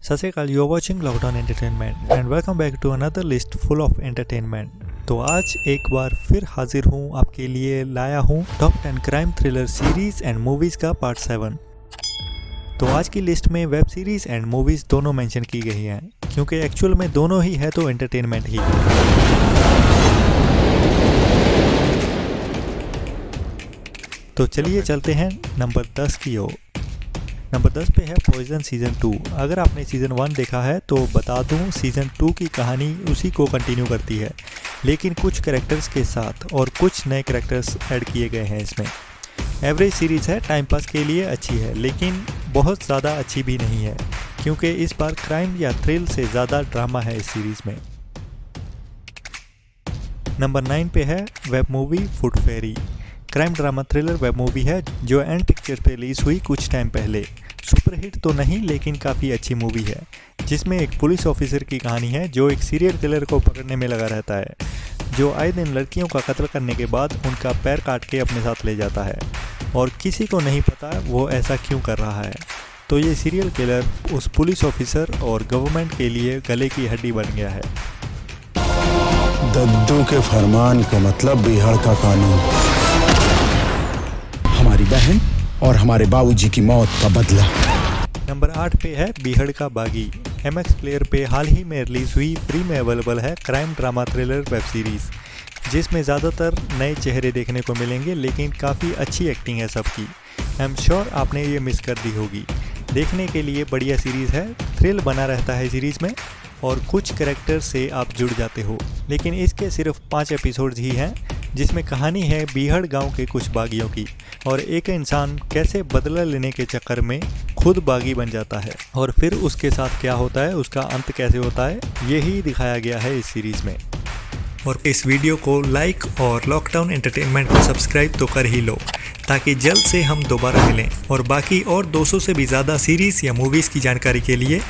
सत Shri Akal, you are watching lockdown entertainment and welcome back to another list full of entertainment. तो आज एक बार फिर हाजिर हूँ, आपके लिए लाया हूँ top 10 crime thriller series and movies का पार्ट 7। तो आज की लिस्ट में वेब सीरीज एंड मूवीज दोनों मेंशन की गई हैं, क्योंकि एक्चुअल में दोनों ही है तो एंटरटेनमेंट ही। तो चलिए चलते हैं नंबर 10 की ओर। नंबर 10 पे है पॉइजन सीज़न 2। अगर आपने सीज़न 1 देखा है तो बता दूं, सीज़न 2 की कहानी उसी को कंटिन्यू करती है, लेकिन कुछ कैरेक्टर्स के साथ और कुछ नए कैरेक्टर्स ऐड किए गए हैं इसमें। एवरेज सीरीज़ है, टाइम पास के लिए अच्छी है, लेकिन बहुत ज़्यादा अच्छी भी नहीं है, क्योंकि इस बार क्राइम या थ्रिल से ज़्यादा ड्रामा है इस सीरीज़ में। नंबर 9 पे है web movie foot fairy. Crime drama thriller web movie है जो एन पिक्चर पे रिलीज हुई कुछ टाइम पहले। सुपरहिट तो नहीं, लेकिन काफ़ी अच्छी मूवी है, जिसमें एक पुलिस ऑफिसर की कहानी है जो एक सीरियल किलर को पकड़ने में लगा रहता है, जो आए दिन लड़कियों का कत्ल करने के बाद उनका पैर काट के अपने साथ ले जाता है और किसी को नहीं पता वो ऐसा क्यों कर रहा है। तो ये सीरियल किलर उस पुलिस ऑफिसर और गवर्नमेंट के लिए गले की हड्डी बन गया है। दद्दू के फरमान का मतलब बिहार का कानून, हमारी बहन और हमारे बाबूजी की मौत का बदला। नंबर 8 पे है बीहड़ का बागी। MX प्लेयर पे हाल ही में रिलीज हुई फ्री में अवेलेबल है crime drama thriller web series, जिसमें ज़्यादातर नए चेहरे देखने को मिलेंगे, लेकिन काफ़ी अच्छी एक्टिंग है सबकी। आई एम श्योर आपने ये मिस कर दी होगी। देखने के लिए बढ़िया सीरीज़ है, थ्रिल बना रहता है सीरीज़ में और कुछ कैरेक्टर से आप जुड़ जाते हो। लेकिन इसके सिर्फ 5 एपिसोड्स ही हैं, जिसमें कहानी है बीहड़ गांव के कुछ बागियों की, और एक इंसान कैसे बदला लेने के चक्कर में खुद बागी बन जाता है और फिर उसके साथ क्या होता है, उसका अंत कैसे होता है, यही दिखाया गया है इस सीरीज़ में। और इस वीडियो को लाइक और लॉकडाउन एंटरटेनमेंट को सब्सक्राइब तो कर ही लो, ताकि जल्द से हम दोबारा मिलें। और बाकी और 200 से भी ज़्यादा सीरीज़ या मूवीज़ की जानकारी के लिए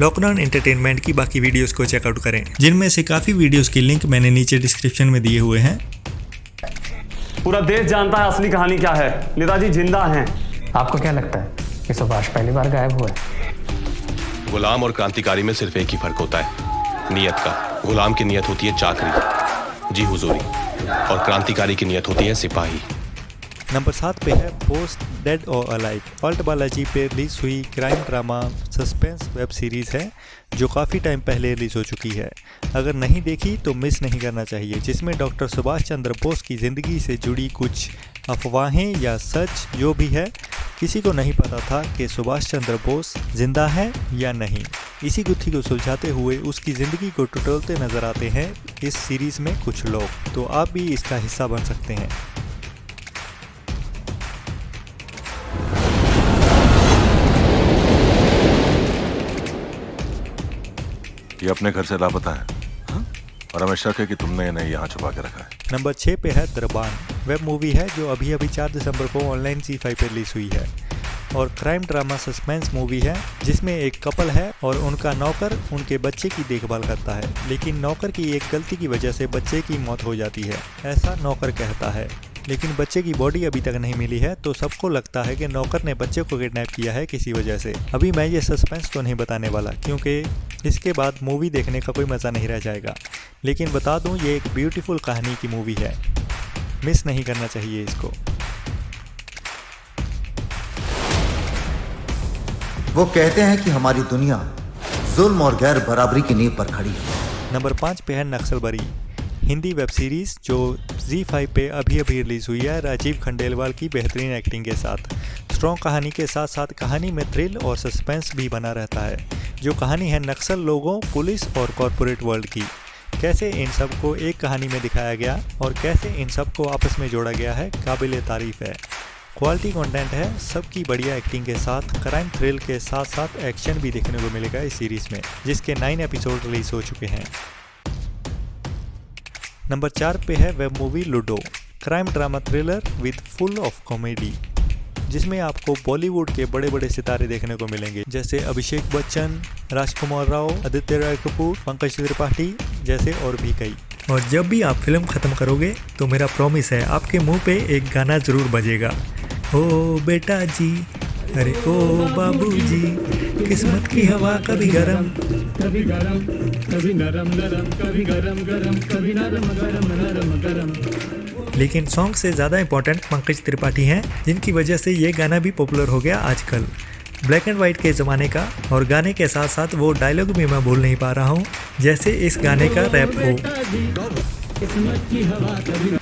लॉकडाउन एंटरटेनमेंट की बाकी वीडियोस को चेकआउट करें, जिनमें से काफ़ी वीडियोस की लिंक मैंने नीचे डिस्क्रिप्शन में दिए हुए हैं। पूरा देश जानता है असली कहानी क्या है। नेताजी जिंदा हैं। आपको क्या लगता है कि सुभाष पहली बार गायब हुआ है? गुलाम और क्रांतिकारी में सिर्फ एक ही फर्क होता है, नियत का। गुलाम की नियत होती है चाकरी, जी हुजूरी, और क्रांतिकारी की नियत होती है सिपाही। नंबर 7 पे है पोस्ट डेड और अलाइव। ऑल्ट बालाजी पे रिलीज हुई crime drama suspense web series है, जो काफ़ी टाइम पहले रिलीज हो चुकी है। अगर नहीं देखी तो मिस नहीं करना चाहिए, जिसमें डॉक्टर सुभाष चंद्र बोस की ज़िंदगी से जुड़ी कुछ अफवाहें या सच जो भी है, किसी को नहीं पता था कि सुभाष चंद्र बोस जिंदा है या नहीं। इसी गुत्थी को सुलझाते हुए उसकी ज़िंदगी को टटोलते नज़र आते हैं इस सीरीज़ में कुछ लोग, तो आप भी इसका हिस्सा बन सकते हैं। ये अपने घर से लापता है। हाँ? और हमें शक है कि तुमने इन्हें यहाँ छुपा के रखा है। नंबर 6 पे है दरबान। वेब मूवी है जो अभी 4 दिसंबर को ऑनलाइन ZEE5 पे रिलीज हुई है, और क्राइम ड्रामा सस्पेंस मूवी है, जिसमें एक कपल है और उनका नौकर उनके बच्चे की देखभाल करता है, लेकिन नौकर की एक गलती की वजह से बच्चे की मौत हो जाती है, ऐसा नौकर कहता है। लेकिन बच्चे की बॉडी अभी तक नहीं मिली है, तो सबको लगता है कि नौकर ने बच्चे को किडनैप किया है किसी वजह से। अभी मैं ये सस्पेंस तो नहीं बताने वाला, क्योंकि इसके बाद मूवी देखने का कोई मज़ा नहीं रह जाएगा, लेकिन बता दूं ये एक ब्यूटीफुल कहानी की मूवी है, मिस नहीं करना चाहिए इसको। वो कहते हैं कि हमारी दुनिया जुल्म और गैर बराबरी की नींव पर खड़ी है। नंबर 5 पे है नक्सलबरी, हिंदी वेब सीरीज़ जो ZEE5 पे अभी रिलीज हुई है, राजीव खंडेलवाल की बेहतरीन एक्टिंग के साथ। स्ट्रॉन्ग कहानी के साथ साथ कहानी में थ्रिल और सस्पेंस भी बना रहता है। जो कहानी है नक्सल लोगों, पुलिस और कॉरपोरेट वर्ल्ड की, कैसे इन सब को एक कहानी में दिखाया गया और कैसे इन सब को आपस में जोड़ा गया है, काबिल तारीफ़ है। क्वालिटी कंटेंट है, सबकी बढ़िया एक्टिंग के साथ क्राइम थ्रिल के साथ साथ एक्शन भी देखने को मिलेगा इस सीरीज़ में, जिसके 9 एपिसोड रिलीज हो चुके हैं। नंबर 4 पे है web movie ludo. Crime drama thriller with full of comedy, जिसमें आपको बॉलीवुड के बड़े बड़े सितारे देखने को मिलेंगे, जैसे अभिषेक बच्चन, राजकुमार राव, आदित्य रॉय कपूर, पंकज त्रिपाठी जैसे और भी कई। और जब भी आप फिल्म ख़त्म करोगे तो मेरा प्रॉमिस है आपके मुंह पे एक गाना ज़रूर बजेगा। ओ बेटा जी, अरे ओ बाबूजी, किस्मत की हवा कभी गरम, कभी गरम, कभी नरम नरम, कभी गरम गरम, कभी नरम गरम नरम गरम। लेकिन सॉन्ग से ज़्यादा इम्पोर्टेंट पंकज त्रिपाठी हैं, जिनकी वजह से ये गाना भी पॉपुलर हो गया आजकल। ब्लैक एंड वाइट के ज़माने का, और गाने के साथ साथ वो डायलॉग भी मैं भूल नहीं पा रहा हूँ, जैसे इस गाने का रैप हो।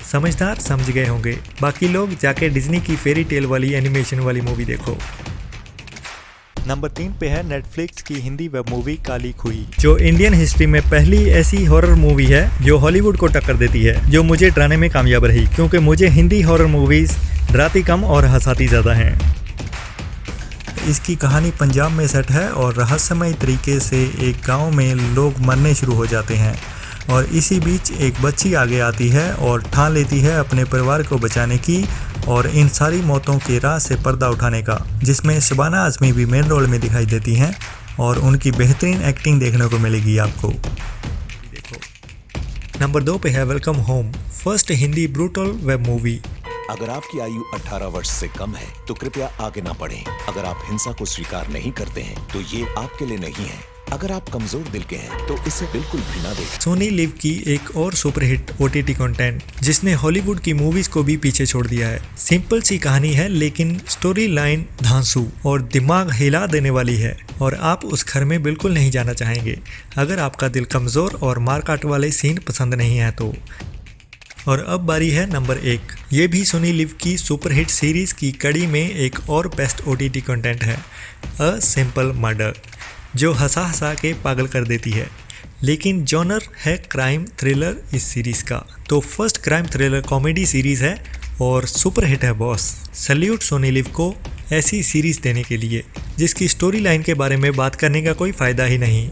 समझदार समझ गए होंगे, बाकी लोग जाके डिज्नी की फेरी टेल वाली एनिमेशन वाली मूवी देखो। नंबर 3 पे है नेटफ्लिक्स की हिंदी वेब मूवी काली खुई, जो इंडियन हिस्ट्री में पहली ऐसी हॉरर मूवी है जो हॉलीवुड को टक्कर देती है, जो मुझे डराने में कामयाब रही, क्योंकि मुझे हिंदी हॉरर मूवीज डराती कम और हंसाती ज़्यादा हैं। इसकी कहानी पंजाब में सेट है और रहस्यमय तरीके से एक गांव में लोग मरने शुरू हो जाते हैं, और इसी बीच एक बच्ची आगे आती है और ठान लेती है अपने परिवार को बचाने की और इन सारी मौतों के राह से पर्दा उठाने का, जिसमें शबाना आज़मी भी मेन रोल में दिखाई देती हैं और उनकी बेहतरीन एक्टिंग देखने को मिलेगी आपको। नंबर 2 पे है welcome home, first Hindi brutal web movie. अगर आपकी आयु 18 वर्ष से कम है तो कृपया आगे ना बढ़ें। अगर आप हिंसा को स्वीकार नहीं करते हैं तो ये आपके लिए नहीं है। अगर आप कमजोर दिल के हैं तो इसे बिल्कुल भी ना देखें। सोनी लिव की एक और सुपरहिट OTT कंटेंट, जिसने हॉलीवुड की मूवीज को भी पीछे छोड़ दिया है। सिंपल सी कहानी है, लेकिन स्टोरी लाइन धांसू और दिमाग हिला देने वाली है, और आप उस घर में बिल्कुल नहीं जाना चाहेंगे अगर आपका दिल कमजोर और मारकाट वाले सीन पसंद नहीं है तो। और अब बारी है नंबर 1, ये भी सोनी लिव की सुपरहिट सीरीज की कड़ी में एक और बेस्ट OTT कंटेंट है, अ सिंपल मर्डर, जो हंसा हंसा के पागल कर देती है, लेकिन जॉनर है क्राइम थ्रिलर इस सीरीज़ का। तो first crime thriller comedy series है और सुपरहिट है बॉस। सल्यूट सोनी लिव को ऐसी सीरीज़ देने के लिए, जिसकी स्टोरी लाइन के बारे में बात करने का कोई फ़ायदा ही नहीं।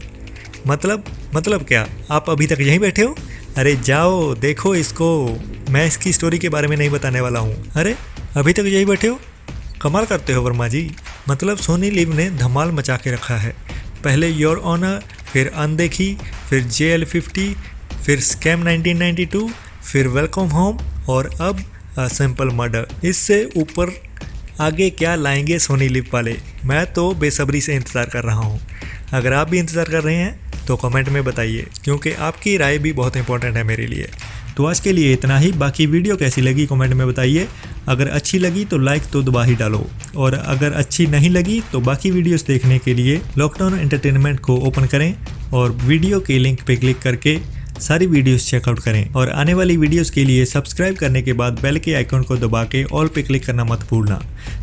मतलब क्या, आप अभी तक यहीं बैठे हो? अरे जाओ देखो इसको, मैं इसकी स्टोरी के बारे में नहीं बताने वाला हूँ। अरे अभी तक यहीं बैठे हो, कमाल करते हो वर्मा जी। मतलब सोनी लिव ने धमाल मचा के रखा है। पहले योर ऑनर, फिर अनदेखी, फिर JL50, फिर स्कैम 1992, फिर वेलकम होम, और अब सिंपल मर्डर। इससे ऊपर आगे क्या लाएंगे सोनी लिव वाले, मैं तो बेसब्री से इंतज़ार कर रहा हूँ। अगर आप भी इंतज़ार कर रहे हैं तो कमेंट में बताइए, क्योंकि आपकी राय भी बहुत इंपॉर्टेंट है मेरे लिए। तो आज के लिए इतना ही, बाकी वीडियो कैसी लगी कमेंट में बताइए। अगर अच्छी लगी तो लाइक तो दबा ही डालो, और अगर अच्छी नहीं लगी तो बाकी वीडियोस देखने के लिए लॉकडाउन एंटरटेनमेंट को ओपन करें और वीडियो के लिंक पे क्लिक करके सारी वीडियोस चेकआउट करें, और आने वाली वीडियोस के लिए सब्सक्राइब करने के बाद बेल के आइकन को दबा के ऑल पे क्लिक करना मत भूलना।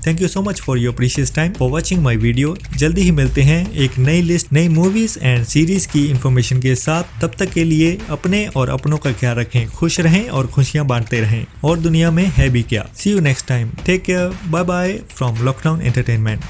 Thank you so much for your precious time for watching my video. जल्दी ही मिलते हैं एक नई लिस्ट, नई मूवीज एंड सीरीज की इंफॉर्मेशन के साथ। तब तक के लिए अपने और अपनों का ख्याल रखें, खुश रहें और खुशियां बांटते रहें, और दुनिया में है भी क्या। See you next time, take care, bye bye from lockdown entertainment.